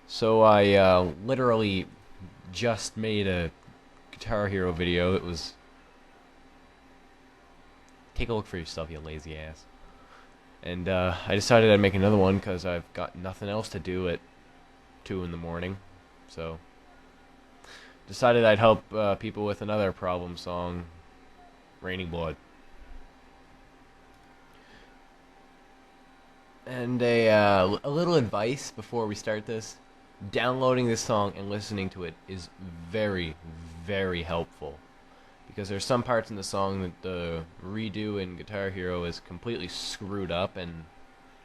So I literally just made a Guitar Hero video. It was take a look for yourself, you lazy ass. And I decided I'd make another one because I've got nothing else to do at 2 in the morning. So decided I'd help people with another problem song, Raining Blood. And a little advice before we start this. Downloading this song and listening to it is very, very helpful. Because there's some parts in the song that the redo in Guitar Hero is completely screwed up and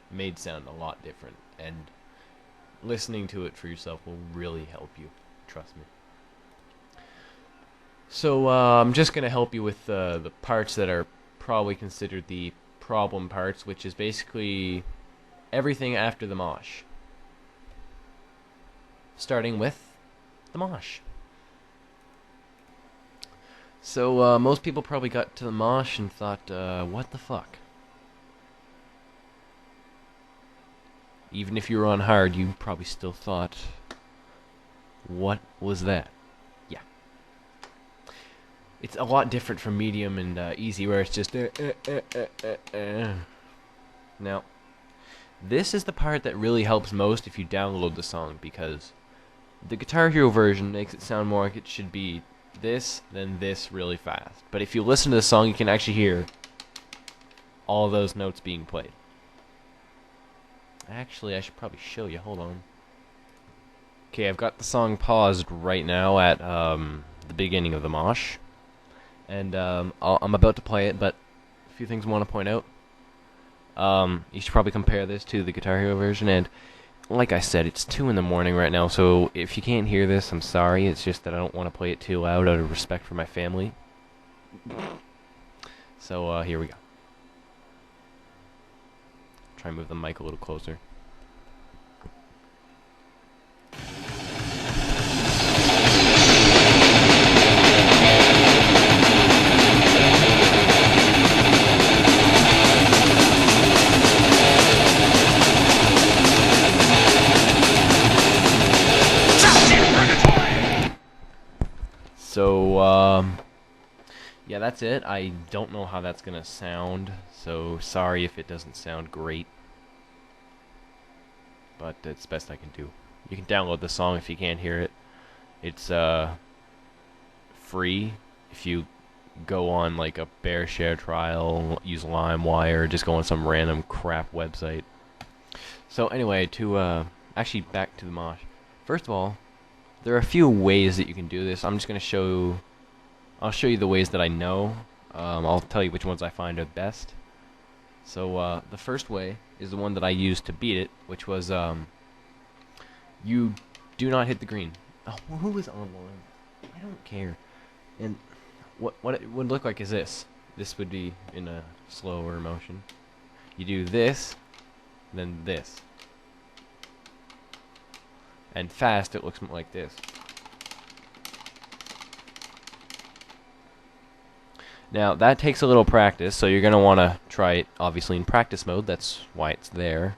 made sound a lot different. And listening to it for yourself will really help you. Trust me. So I'm just going to help you with the parts that are probably considered the problem parts, which is basically everything after the mosh. Starting with the mosh. So most people probably got to the mosh and thought, what the fuck? Even if you were on hard, you probably still thought, what was that? Yeah. It's a lot different from medium and easy, where it's just Now, this is the part that really helps most if you download the song, because the Guitar Hero version makes it sound more like it should be this, then this really fast. But if you listen to the song, you can actually hear all those notes being played. Actually, I should probably show you. Hold on. Okay, I've got the song paused right now at the beginning of the mosh. And I'm about to play it, but a few things I want to point out. You should probably compare this to the Guitar Hero version, and like I said, it's 2 in the morning right now, so if you can't hear this, I'm sorry. It's just that I don't want to play it too loud out of respect for my family. So, here we go. Try and move the mic a little closer. So, yeah, that's it. I don't know how that's gonna sound, so sorry if it doesn't sound great. But it's best I can do. You can download the song if you can't hear it. It's, free if you go on, like, a bear share trial, use LimeWire, just go on some random crap website. So, anyway, actually, back to the mosh. First of all, there are a few ways that you can do this. I'm just going to I'll show you the ways that I know. I'll tell you which ones I find are best. So the first way is the one that I used to beat it, which was you do not hit the green. Oh, who was online? I don't care. And what it would look like is this. This would be in a slower motion. You do this, then this. And fast, it looks like this. Now, that takes a little practice, so you're going to want to try it, obviously, in practice mode. That's why it's there.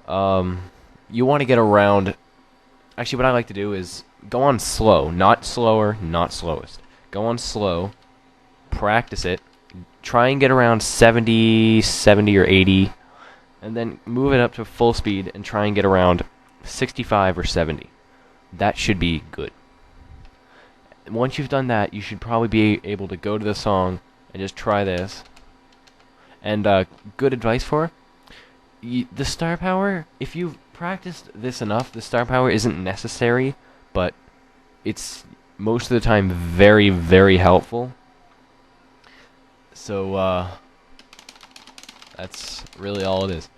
You want to get around... Actually, what I like to do is go on slow. Not slower, not slowest. Go on slow. Practice it. Try and get around 70 or 80. And then move it up to full speed and try and get around 65 or 70. That should be good. Once you've done that, you should probably be able to go to the song and just try this. And good advice for the star power. If you've practiced this enough, the star power isn't necessary, but it's most of the time very, very helpful. So that's really all it is.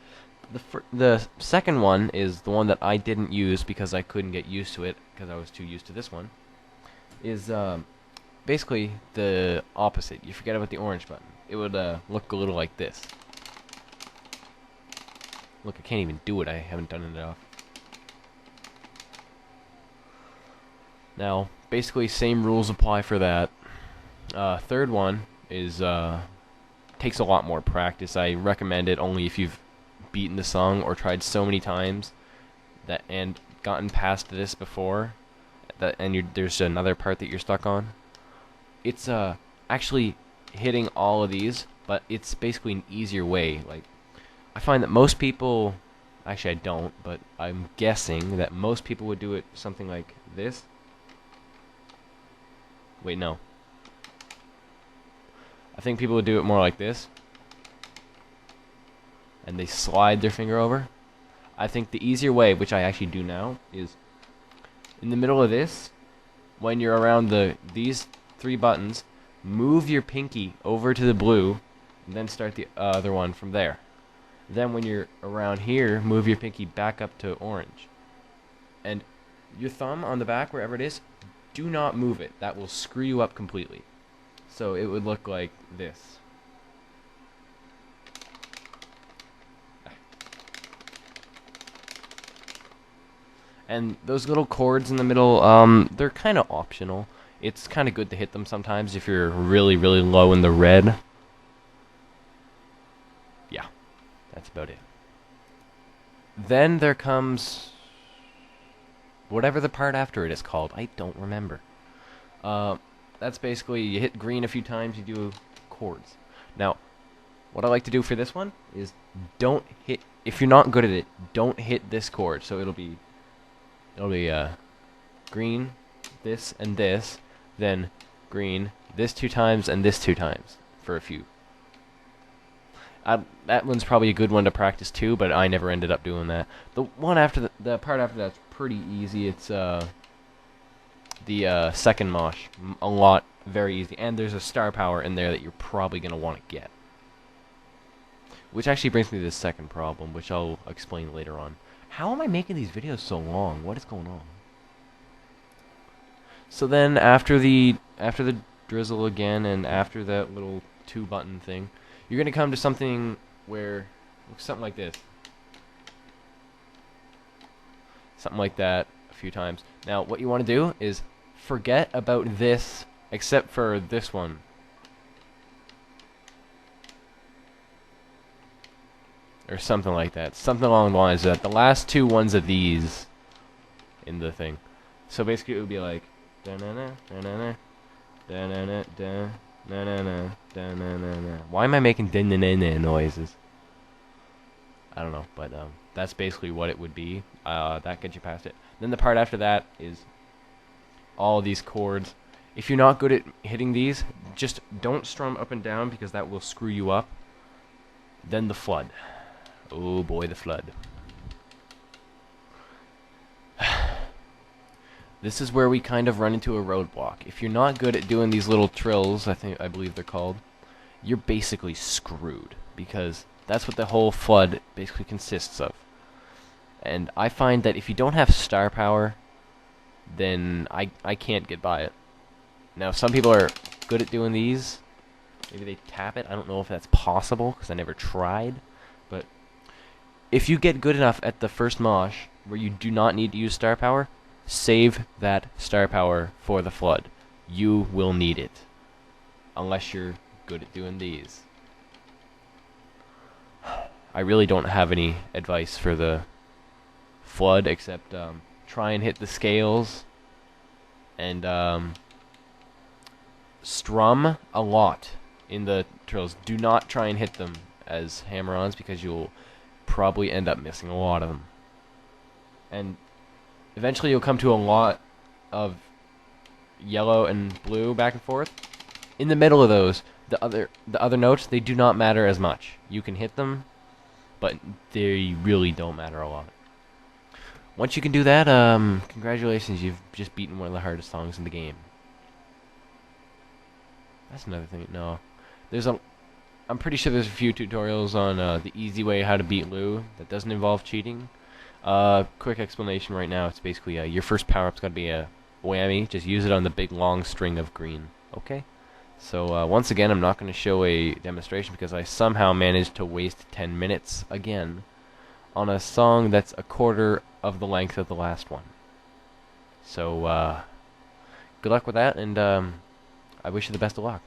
The second one is the one that I didn't use because I couldn't get used to it, because I was too used to this one, is basically the opposite. You forget about the orange button. It would look a little like this. Look, I can't even do it. I haven't done it enough. Now, basically, same rules apply for that. Third one is takes a lot more practice. I recommend it only if you've beaten the song or tried so many times that and gotten past this before, there's another part that you're stuck on, it's actually hitting all of these, but it's basically an easier way. Like, I find that most people, actually I don't, but I'm guessing that most people would do it something like this. Wait, no. I think people would do it more like this. And they slide their finger over. I think the easier way, which I actually do now, is in the middle of this, when you're around these 3 buttons, move your pinky over to the blue, and then start the other one from there. Then when you're around here, move your pinky back up to orange. And your thumb on the back, wherever it is, do not move it. That will screw you up completely. So it would look like this. And those little chords in the middle, they're kind of optional. It's kind of good to hit them sometimes if you're really, really low in the red. Yeah, that's about it. Then there comes whatever the part after it is called. I don't remember. That's basically you hit green a few times, you do chords. Now, what I like to do for this one is don't hit, if you're not good at it, don't hit this chord. So it'll be green, this, and this, then green, this 2 times, and this 2 times for a few. That one's probably a good one to practice too, but I never ended up doing that. The one after the part after that's pretty easy. It's the second mosh, very easy, and there's a star power in there that you're probably gonna want to get. Which actually brings me to the second problem, which I'll explain later on. How am I making these videos so long? What is going on? So then after the drizzle again, and after that little 2-button thing, you're gonna come to something where something like this. Something like that a few times. Now what you want to do is forget about this except for this one. Or something like that. Something along the lines of that. The last 2 ones of these in the thing. So basically it would be like why am I making noises? I don't know, but that's basically what it would be. That gets you past it. Then the part after that is all these chords. If you're not good at hitting these, just don't strum up and down because that will screw you up. Then the flood. Oh boy, the flood. This is where we kind of run into a roadblock. If you're not good at doing these little trills, I believe they're called, you're basically screwed, because that's what the whole flood basically consists of. And I find that if you don't have star power, then I can't get by it. Now, some people are good at doing these. Maybe they tap it. I don't know if that's possible, because I never tried. But if you get good enough at the first mosh, where you do not need to use star power, save that star power for the flood. You will need it. Unless you're good at doing these. I really don't have any advice for the flood, except try and hit the scales. And strum a lot in the trills. Do not try and hit them as hammer-ons, because you'll probably end up missing a lot of them. And eventually you'll come to a lot of yellow and blue back and forth. In the middle of those, the other notes, they do not matter as much. You can hit them, but they really don't matter a lot. Once you can do that, congratulations, you've just beaten one of the hardest songs in the game. That's another thing. No, I'm pretty sure there's a few tutorials on the easy way how to beat Lou that doesn't involve cheating. Quick explanation right now. It's basically your first power-up's got to be a whammy. Just use it on the big long string of green. Okay? So once again, I'm not going to show a demonstration because I somehow managed to waste 10 minutes again on a song that's a quarter of the length of the last one. So good luck with that, and I wish you the best of luck.